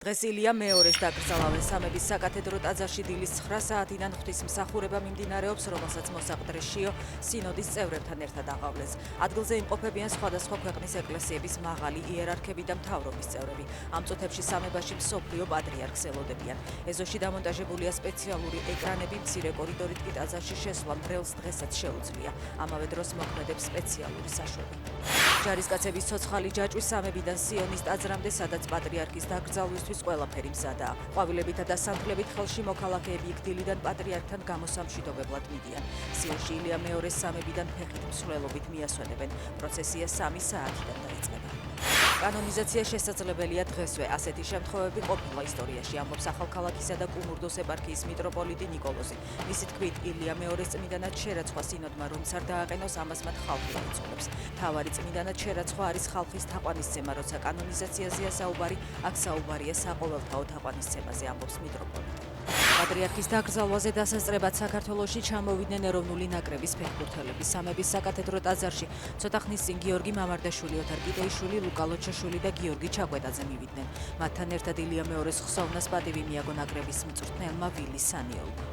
დღეს ილია მეორეს დაკრძალავენ სამების საკათედრო ტაძარში დილის 9 საათიდან ღვთისმსახურება მიმდინარეობს, რომელსაც მოსაყდრე შიო სინოდის წევრებთან ერთად აღავლეს. ადგილზე იმყოფებიან სხვადასხვა ქვეყნის ეკლესიების მაღალი იერარქები და მთავრობის წევრები. ამ წუთებში სამებაში მსოფლიო პატრიარქს ელოდებიან. ეზოში დამონტაჟებულია სპეციალური ეკრანები, მცირე კორიდორით კი ტაძარში შესვლა მრევლს დღესაც შეუძლია. ამავე დროს მოქმედებს სპეციალური საშვები. ჯარისკაცების ცოცხალი ჯაჭვის სამებიდან სიონის ტაძრამდე, სადაც პატრიარქის დაკრძალვისთვის ყველაფერი მზადაა. ყვავილებითა და სანთლებით ხელში მოქალაქეები იქ დილიდან პატრიარქთან გამოსამშვიდობებლად მიდიან. სიონში ილია მეორეს სამებიდან ფეხით მსვლელობით მიასვენებენ. პროცესია 3 საათიდან დაიწყება. კანონიზაცია შესაძლებელია დღესვე. ასეთი შემთხვევები ყოფილა ისტორიაში, ამბობს ახალქალაქისა და კუმურდოს ეპარქიის მიტროპოლიტი ნიკოლოზი. მისი თქმით, ილია მეორეს წმინდანად შერაცხვა სინოდმა რომ არ დააყენოს, ამას მათ ხალხი აიძულებს. მთავარი წმინდანად შერაცხვა არის ხალხის თაყვანისცემა, როცა კანონიზაციაზეა საუბარი, აქ საუბარია საყოველთაო თაყვანისცემაზე, ამბობს მიტროპოლიტი. პატრიარქის დაკრძალვაზე დასასწრებად საქართველოში ჩამოვიდნენ ეროვნული ნაკრების ფეხბურთელები. სამების საკათედრო ტაძარში ცოტა ხნის წინ გიორგი მამარდაშვილი, ოთარ კიდეიშვილი, ლუკა ლოჩაშვილი და გიორგი ჩაკვეტაძე მივიდნენ. მათთან ერთად ილია მეორეს ხსოვნას პატივი მიაგო ნაკრების მწვრთნელმა ვილი სანიოლმა.